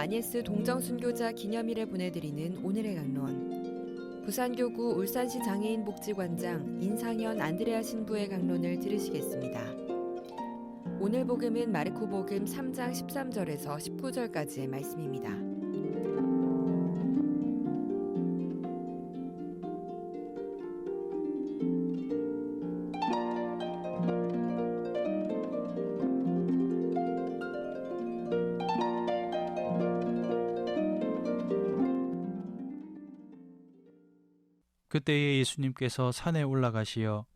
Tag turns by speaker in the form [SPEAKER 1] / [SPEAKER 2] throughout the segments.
[SPEAKER 1] 아니에스 동정순교자 기념일에 보내드리는 오늘의 강론. 부산교구 울산시 장애인복지관장 인상현 안드레아 신부의 강론을 들으시겠습니다. 오늘 복음은 마르코 복음 3장 13절에서 19절까지의 말씀입니다.
[SPEAKER 2] 그때에 예수님께서 산에 올라가시어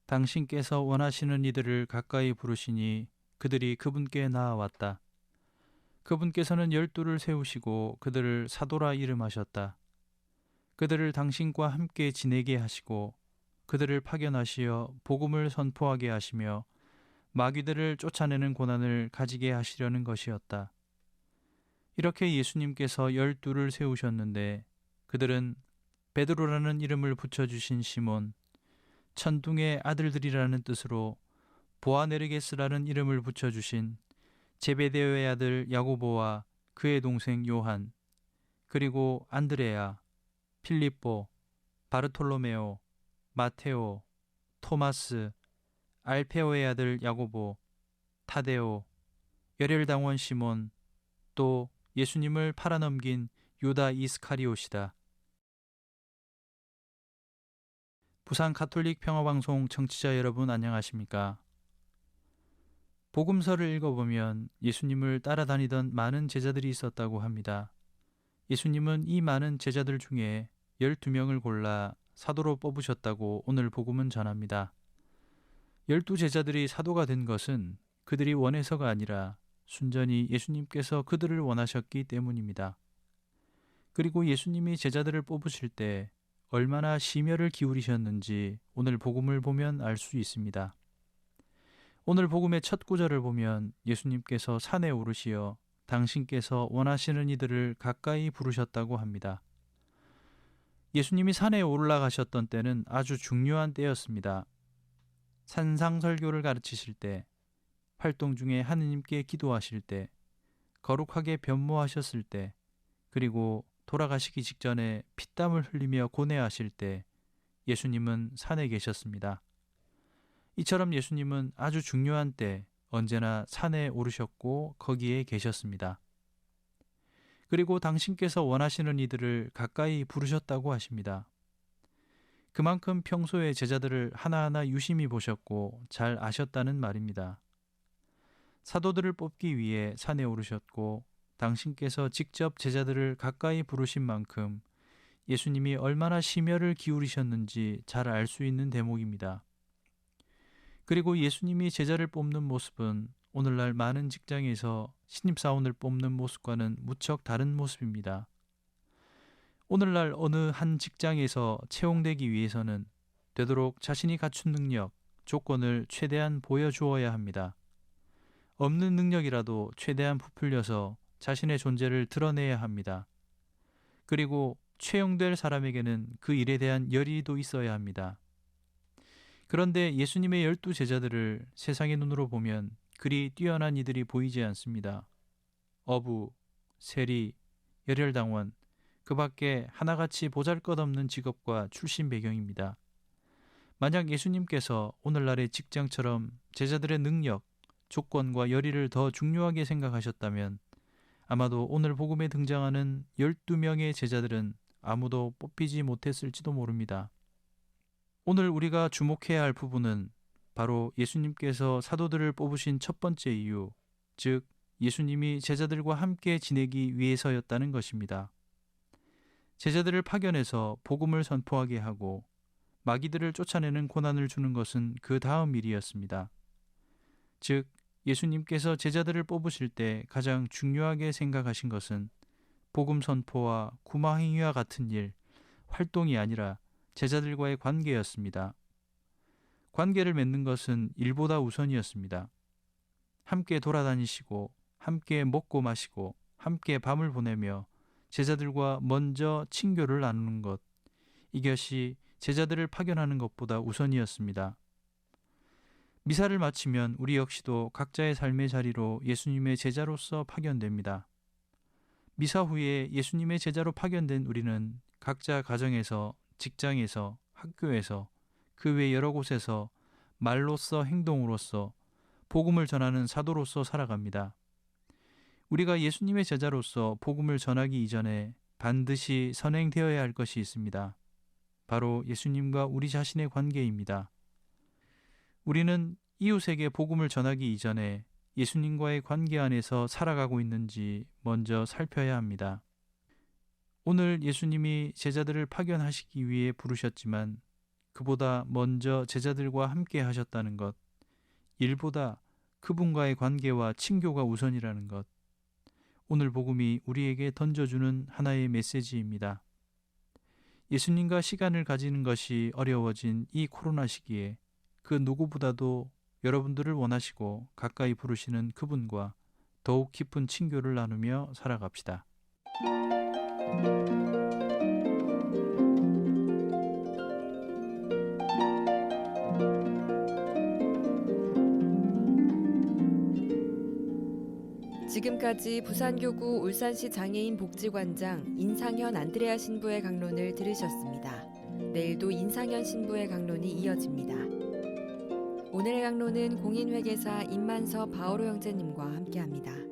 [SPEAKER 2] 당신께서 원하시는 이들을 가까이 부르시니 그들이 그분께 나아왔다. 그분께서는 12를 세우시고 그들을 사도라 이름하셨다. 그들을 당신과 함께 지내게 하시고 그들을 파견하시어 복음을 선포하게 하시며 마귀들을 쫓아내는 고난을 가지게 하시려는 것이었다. 이렇게 예수님께서 12를 세우셨는데 그들은 베드로라는 이름을 붙여주신 시몬, 천둥의 아들들이라는 뜻으로 보아네르게스라는 이름을 붙여주신 제베데오의 아들 야고보와 그의 동생 요한, 그리고 안드레아, 필립보, 바르톨로메오, 마테오, 토마스, 알페오의 아들 야고보, 타데오, 열혈당원 시몬, 또 예수님을 팔아넘긴 유다 이스카리옷이다. 부산 가톨릭 평화방송 청취자 여러분 안녕하십니까? 복음서를 읽어보면 예수님을 따라다니던 많은 제자들이 있었다고 합니다. 예수님은 이 많은 제자들 중에 12명을 골라 사도로 뽑으셨다고 오늘 복음은 전합니다. 12제자들이 사도가 된 것은 그들이 원해서가 아니라 순전히 예수님께서 그들을 원하셨기 때문입니다. 그리고 예수님이 제자들을 뽑으실 때 얼마나 심혈을 기울이셨는지 오늘 복음을 보면 알 수 있습니다. 오늘 복음의 첫 구절을 보면 예수님께서 산에 오르시어 당신께서 원하시는 이들을 가까이 부르셨다고 합니다. 예수님이 산에 올라가셨던 때는 아주 중요한 때였습니다. 산상설교를 가르치실 때, 활동 중에 하느님께 기도하실 때, 거룩하게 변모하셨을 때, 그리고 돌아가시기 직전에 피땀을 흘리며 고뇌하실 때 예수님은 산에 계셨습니다. 이처럼 예수님은 아주 중요한 때 언제나 산에 오르셨고 거기에 계셨습니다. 그리고 당신께서 원하시는 이들을 가까이 부르셨다고 하십니다. 그만큼 평소에 제자들을 하나하나 유심히 보셨고 잘 아셨다는 말입니다. 사도들을 뽑기 위해 산에 오르셨고 당신께서 직접 제자들을 가까이 부르신 만큼 예수님이 얼마나 심혈을 기울이셨는지 잘 알 수 있는 대목입니다. 그리고 예수님이 제자를 뽑는 모습은 오늘날 많은 직장에서 신입사원을 뽑는 모습과는 무척 다른 모습입니다. 오늘날 어느 한 직장에서 채용되기 위해서는 되도록 자신이 갖춘 능력, 조건을 최대한 보여주어야 합니다. 없는 능력이라도 최대한 부풀려서 자신의 존재를 드러내야 합니다. 그리고 채용될 사람에게는 그 일에 대한 열의도 있어야 합니다. 그런데 예수님의 12제자들을 세상의 눈으로 보면 그리 뛰어난 이들이 보이지 않습니다. 어부, 세리, 열혈당원, 그 밖에 하나같이 보잘것없는 직업과 출신 배경입니다. 만약 예수님께서 오늘날의 직장처럼 제자들의 능력, 조건과 열의를 더 중요하게 생각하셨다면 아마도 오늘 복음에 등장하는 12명의 제자들은 아무도 뽑히지 못했을지도 모릅니다. 오늘 우리가 주목해야 할 부분은 바로 예수님께서 사도들을 뽑으신 첫 번째 이유, 즉 예수님이 제자들과 함께 지내기 위해서였다는 것입니다. 제자들을 파견해서 복음을 선포하게 하고 마귀들을 쫓아내는 고난을 주는 것은 그 다음 일이었습니다. 즉 예수님께서 제자들을 뽑으실 때 가장 중요하게 생각하신 것은 복음 선포와 구마 행위와 같은 일, 활동이 아니라 제자들과의 관계였습니다. 관계를 맺는 것은 일보다 우선이었습니다. 함께 돌아다니시고 함께 먹고 마시고 함께 밤을 보내며 제자들과 먼저 친교를 나누는 것, 이것이 제자들을 파견하는 것보다 우선이었습니다. 미사를 마치면 우리 역시도 각자의 삶의 자리로 예수님의 제자로서 파견됩니다. 미사 후에 예수님의 제자로 파견된 우리는 각자 가정에서, 직장에서, 학교에서, 그 외 여러 곳에서 말로써 행동으로써 복음을 전하는 사도로서 살아갑니다. 우리가 예수님의 제자로서 복음을 전하기 이전에 반드시 선행되어야 할 것이 있습니다. 바로 예수님과 우리 자신의 관계입니다. 우리는 이웃에게 복음을 전하기 이전에 예수님과의 관계 안에서 살아가고 있는지 먼저 살펴야 합니다. 오늘 예수님이 제자들을 파견하시기 위해 부르셨지만 그보다 먼저 제자들과 함께 하셨다는 것, 일보다 그분과의 관계와 친교가 우선이라는 것, 오늘 복음이 우리에게 던져주는 하나의 메시지입니다. 예수님과 시간을 가지는 것이 어려워진 이 코로나 시기에 그 누구보다도 여러분들을 원하시고 가까이 부르시는 그분과 더욱 깊은 친교를 나누며 살아갑시다.
[SPEAKER 1] 지금까지 부산교구 울산시 장애인 복지관장 인상현 안드레아 신부의 강론을 들으셨습니다. 내일도 인상현 신부의 강론이 이어집니다. 오늘의 강론은 공인회계사 임만서 바오로 형제님과 함께합니다.